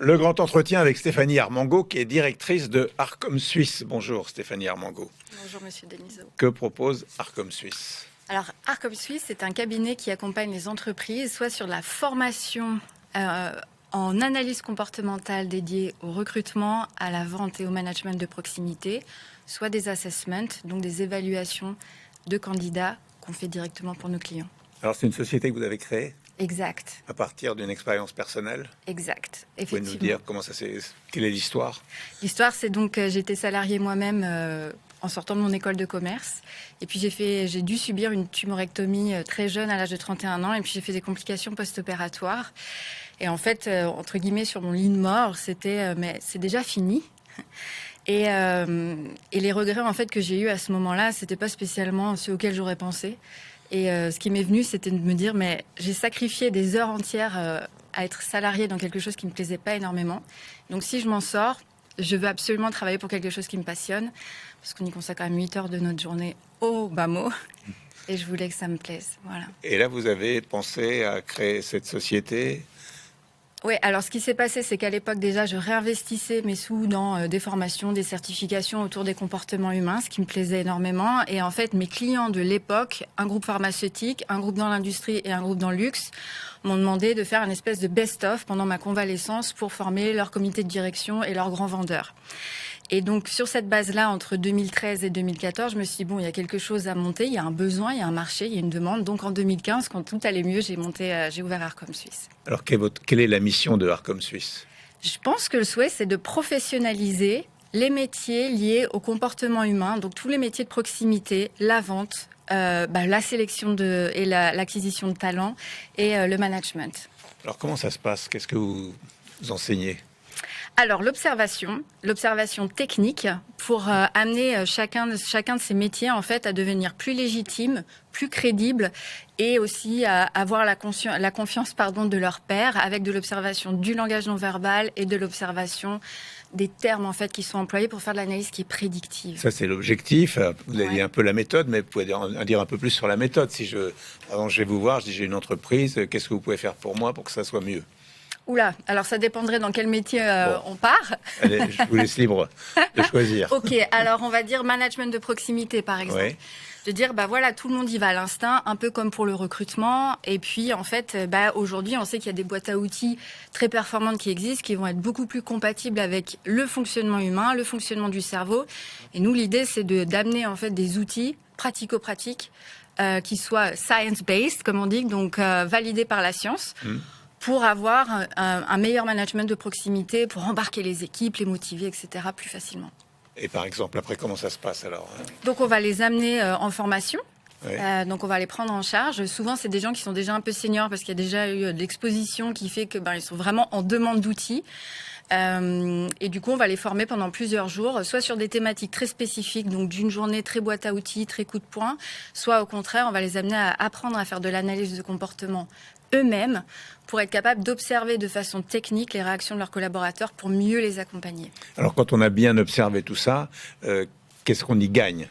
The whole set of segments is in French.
Le grand entretien avec Stéphanie Armango, qui est directrice de Arcom Suisse. Bonjour Stéphanie Armango. Bonjour Monsieur Denisot. Que propose Arcom Suisse ? Alors Arcom Suisse, c'est un cabinet qui accompagne les entreprises, soit sur la formation en analyse comportementale dédiée au recrutement, à la vente et au management de proximité, soit des assessments, donc des évaluations de candidats qu'on fait directement pour nos clients. Alors c'est une société que vous avez créée ? Exact. À partir d'une expérience personnelle ? Exact, Vous pouvez nous dire quelle est l'histoire ? L'histoire, c'est donc j'étais salariée moi-même en sortant de mon école de commerce. Et puis j'ai dû subir une tumorectomie très jeune, à l'âge de 31 ans. Et puis j'ai fait des complications post-opératoires. Et en fait, entre guillemets, sur mon lit de mort, c'était mais c'est déjà fini. Et les regrets en fait que j'ai eus à ce moment-là, c'était pas spécialement ceux auxquels j'aurais pensé. Et ce qui m'est venu, c'était de me dire, mais j'ai sacrifié des heures entières à être salariée dans quelque chose qui me plaisait pas énormément. Donc si je m'en sors, je veux absolument travailler pour quelque chose qui me passionne, parce qu'on y consacre quand même 8 heures de notre journée au bas mot. Et je voulais que ça me plaise. Voilà. Et là, vous avez pensé à créer cette société ? Oui, alors ce qui s'est passé, c'est qu'à l'époque déjà, je réinvestissais mes sous dans des formations, des certifications autour des comportements humains, ce qui me plaisait énormément. Et en fait, mes clients de l'époque, un groupe pharmaceutique, un groupe dans l'industrie et un groupe dans le luxe, m'ont demandé de faire une espèce de best-of pendant ma convalescence pour former leur comité de direction et leurs grands vendeurs. Et donc, sur cette base-là, entre 2013 et 2014, je me suis dit, bon, il y a quelque chose à monter, il y a un besoin, il y a un marché, il y a une demande. Donc, en 2015, quand tout allait mieux, j'ai ouvert Arcom Suisse. Alors, quelle est la mission de Arcom Suisse ? Je pense que le souhait, c'est de professionnaliser les métiers liés au comportement humain, donc tous les métiers de proximité, la vente, la sélection et l'acquisition de talents et le management. Alors, comment ça se passe ? Qu'est-ce que vous enseignez ? Alors, l'observation technique pour amener chacun de ces métiers en fait à devenir plus légitime, plus crédible et aussi à avoir la confiance de leur pairs avec de l'observation du langage non verbal et de l'observation des termes en fait qui sont employés pour faire de l'analyse qui est prédictive. Ça, c'est l'objectif. Vous avez dit un peu la méthode, mais vous pouvez en dire un peu plus sur la méthode. Par exemple, je vais vous voir, je dis j'ai une entreprise, qu'est-ce que vous pouvez faire pour moi pour que ça soit mieux ? Oula, alors ça dépendrait dans quel métier on part. Allez, je vous laisse libre de choisir. Ok, alors on va dire management de proximité par exemple. Oui. De dire, tout le monde y va à l'instinct, un peu comme pour le recrutement. Et puis, en fait, aujourd'hui, on sait qu'il y a des boîtes à outils très performantes qui existent, qui vont être beaucoup plus compatibles avec le fonctionnement humain, le fonctionnement du cerveau. Et nous, l'idée, c'est d'amener, en fait, des outils pratico-pratiques qui soient science-based, comme on dit, donc validés par la science. Pour avoir un meilleur management de proximité, pour embarquer les équipes, les motiver, etc. plus facilement. Et par exemple, après, comment ça se passe alors ? Donc, on va les amener en formation. Oui. Donc, on va les prendre en charge. Souvent, c'est des gens qui sont déjà un peu seniors parce qu'il y a déjà eu de l'exposition qui fait que ils sont vraiment en demande d'outils. Et du coup, on va les former pendant plusieurs jours, soit sur des thématiques très spécifiques, donc d'une journée très boîte à outils, très coup de poing, soit au contraire, on va les amener à apprendre à faire de l'analyse de comportement eux-mêmes pour être capables d'observer de façon technique les réactions de leurs collaborateurs pour mieux les accompagner. Alors, quand on a bien observé tout ça, qu'est-ce qu'on y gagne ?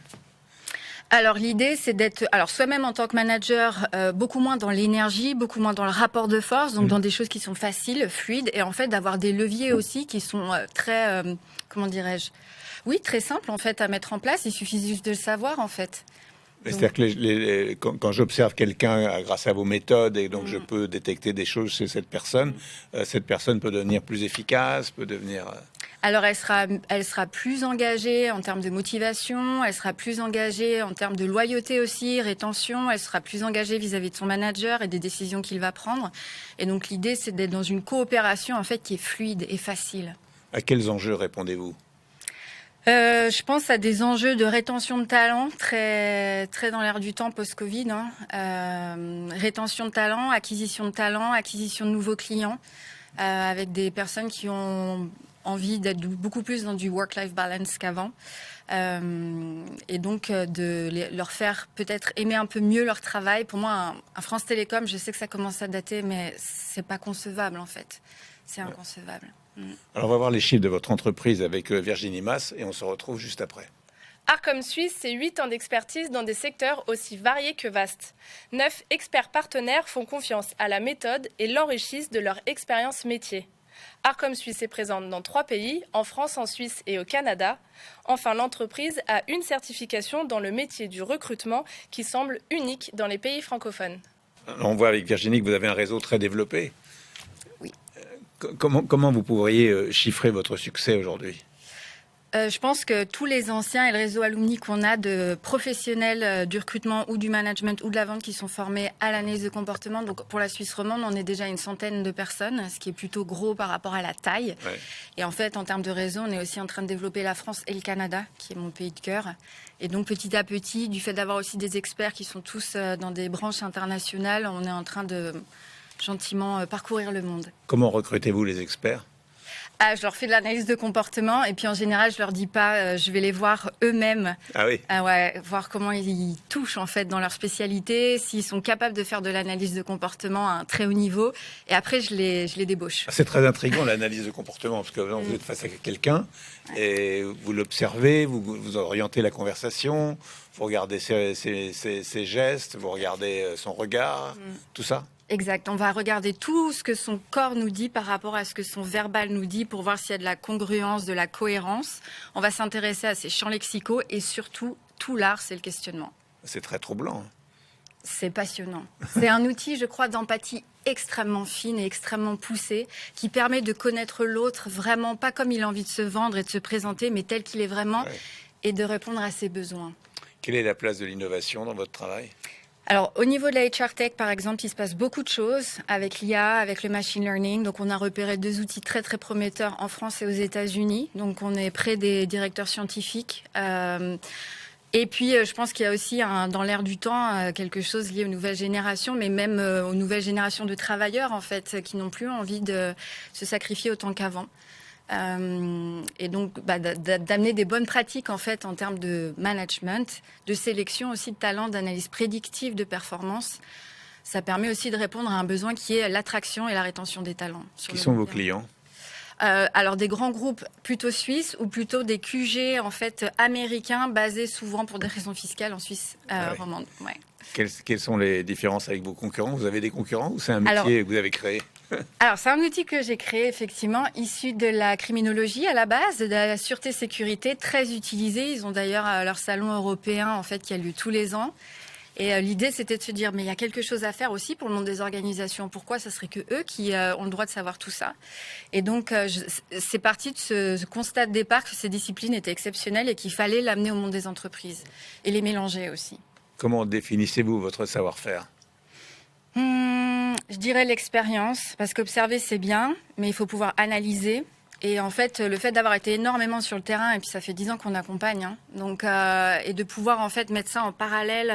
Alors, l'idée, c'est d'être, soi-même en tant que manager, beaucoup moins dans l'énergie, beaucoup moins dans le rapport de force, donc dans des choses qui sont faciles, fluides, et en fait, d'avoir des leviers aussi qui sont très, très simples, en fait, à mettre en place. Il suffit juste de le savoir, en fait. C'est-à-dire que quand j'observe quelqu'un grâce à vos méthodes et donc je peux détecter des choses chez cette personne peut devenir plus efficace, peut devenir... Alors, elle sera plus engagée en termes de motivation, elle sera plus engagée en termes de loyauté aussi, rétention, elle sera plus engagée vis-à-vis de son manager et des décisions qu'il va prendre. Et donc, l'idée, c'est d'être dans une coopération, en fait, qui est fluide et facile. À quels enjeux répondez-vous ? Je pense à des enjeux de rétention de talent très, très dans l'air du temps post-Covid. Rétention de talent, acquisition de nouveaux clients, avec des personnes qui ont envie d'être beaucoup plus dans du work-life balance qu'avant. Et donc de leur faire peut-être aimer un peu mieux leur travail. Pour moi, un France Télécom, je sais que ça commence à dater, mais c'est pas concevable en fait. C'est inconcevable. Alors on va voir les chiffres de votre entreprise avec Virginie Mas et on se retrouve juste après. Arcom Suisse, c'est 8 ans d'expertise dans des secteurs aussi variés que vastes. 9 experts partenaires font confiance à la méthode et l'enrichissent de leur expérience métier. Arcom Suisse est présente dans 3 pays, en France, en Suisse et au Canada. Enfin, l'entreprise a une certification dans le métier du recrutement qui semble unique dans les pays francophones. On voit avec Virginie que vous avez un réseau très développé. Oui. Comment vous pourriez chiffrer votre succès aujourd'hui ? Je pense que tous les anciens et le réseau alumni qu'on a de professionnels du recrutement ou du management ou de la vente qui sont formés à l'analyse de comportement. Donc pour la Suisse romande, on est déjà une centaine de personnes, ce qui est plutôt gros par rapport à la taille. Ouais. Et en fait, en termes de réseau, on est aussi en train de développer la France et le Canada, qui est mon pays de cœur. Et donc petit à petit, du fait d'avoir aussi des experts qui sont tous dans des branches internationales, on est en train de gentiment parcourir le monde. Comment recrutez-vous les experts ? Je leur fais de l'analyse de comportement et puis en général, je leur dis pas, je vais les voir eux-mêmes. Ah oui. Voir comment ils touchent en fait dans leur spécialité, s'ils sont capables de faire de l'analyse de comportement à un très haut niveau. Et après, je les débauche. C'est très intriguant l'analyse de comportement parce que vous êtes face à quelqu'un et vous l'observez, vous orientez la conversation, vous regardez ses gestes, vous regardez son regard, tout ça. Exact. On va regarder tout ce que son corps nous dit par rapport à ce que son verbal nous dit pour voir s'il y a de la congruence, de la cohérence. On va s'intéresser à ses champs lexicaux et surtout, tout l'art, c'est le questionnement. C'est très troublant. C'est passionnant. C'est un outil, je crois, d'empathie extrêmement fine et extrêmement poussée qui permet de connaître l'autre vraiment pas comme il a envie de se vendre et de se présenter, mais tel qu'il est vraiment et de répondre à ses besoins. Quelle est la place de l'innovation dans votre travail ? Alors, au niveau de la HR Tech, par exemple, il se passe beaucoup de choses avec l'IA, avec le machine learning. Donc, on a repéré 2 outils très, très prometteurs en France et aux États-Unis. Donc, on est près des directeurs scientifiques. Et puis, je pense qu'il y a aussi, dans l'air du temps, quelque chose lié aux nouvelles générations, mais même aux nouvelles générations de travailleurs, en fait, qui n'ont plus envie de se sacrifier autant qu'avant. Et donc d'amener des bonnes pratiques en fait en termes de management, de sélection aussi de talents, d'analyse prédictive de performance. Ça permet aussi de répondre à un besoin qui est l'attraction et la rétention des talents. Qui sont vos clients ? Alors des grands groupes plutôt suisses ou plutôt des QG en fait américains basés souvent pour des raisons fiscales en Suisse romande. Ouais. Quelles sont les différences avec vos concurrents ? Vous avez des concurrents ou c'est un métier que vous avez créé ? Alors, c'est un outil que j'ai créé, effectivement, issu de la criminologie à la base, de la sûreté-sécurité, très utilisé. Ils ont d'ailleurs leur salon européen, en fait, qui a lieu tous les ans. Et l'idée, c'était de se dire, mais il y a quelque chose à faire aussi pour le monde des organisations. Pourquoi ça serait que eux qui ont le droit de savoir tout ça ? Et donc, c'est parti de ce constat de départ que ces disciplines étaient exceptionnelles et qu'il fallait l'amener au monde des entreprises et les mélanger aussi. Comment définissez-vous votre savoir-faire ? Je dirais l'expérience, parce qu'observer c'est bien, mais il faut pouvoir analyser. Et en fait, le fait d'avoir été énormément sur le terrain, et puis ça fait 10 ans qu'on accompagne, donc et de pouvoir en fait mettre ça en parallèle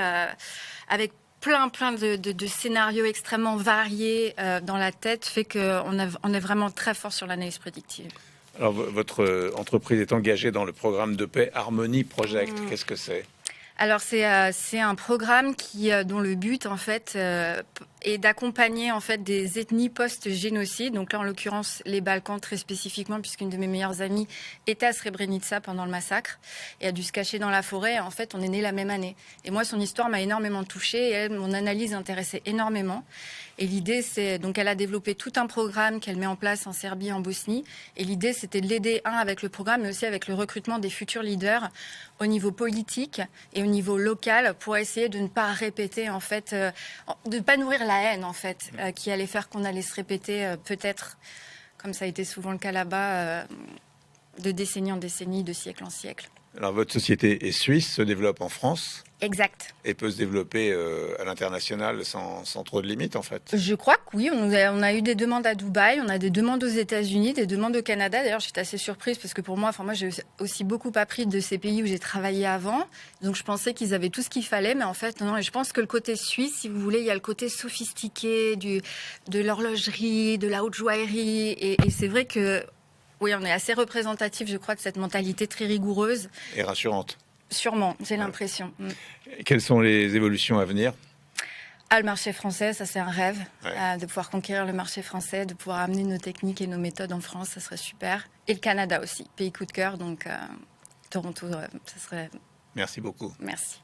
avec plein de scénarios extrêmement variés dans la tête, fait qu'on est vraiment très fort sur l'analyse prédictive. Alors, votre entreprise est engagée dans le programme de paix Harmony Project. Qu'est-ce que c'est ? Alors c'est un programme dont le but en fait est d'accompagner en fait des ethnies post-génocide. Donc là en l'occurrence les Balkans très spécifiquement, puisqu'une de mes meilleures amies était à Srebrenica pendant le massacre et a dû se cacher dans la forêt. Et en fait on est nés la même année. Et moi son histoire m'a énormément touchée et elle, mon analyse intéressait énormément. Et l'idée c'est donc elle a développé tout un programme qu'elle met en place en Serbie et en Bosnie. Et l'idée c'était de l'aider avec le programme mais aussi avec le recrutement des futurs leaders au niveau politique et au niveau local pour essayer de ne pas répéter en fait, de ne pas nourrir la haine en fait, qui allait faire qu'on allait se répéter peut-être, comme ça a été souvent le cas là-bas, de décennie en décennie, de siècle en siècle. Alors votre société est suisse, se développe en France. Exact. Et peut se développer à l'international sans trop de limites, en fait. Je crois que oui. On a eu des demandes à Dubaï, on a des demandes aux États-Unis, des demandes au Canada. D'ailleurs, j'étais assez surprise parce que pour moi, j'ai aussi beaucoup appris de ces pays où j'ai travaillé avant. Donc, je pensais qu'ils avaient tout ce qu'il fallait. Mais en fait, non. Et je pense que le côté suisse, si vous voulez, il y a le côté sophistiqué de l'horlogerie, de la haute joaillerie. Et c'est vrai que, oui, on est assez représentatif, je crois, de cette mentalité très rigoureuse. Et rassurante. Sûrement, j'ai l'impression. Quelles sont les évolutions à venir ? Le marché français, ça c'est un rêve, de pouvoir conquérir le marché français, de pouvoir amener nos techniques et nos méthodes en France, ça serait super. Et le Canada aussi, pays coup de cœur, donc Toronto, ça serait... Merci beaucoup. Merci.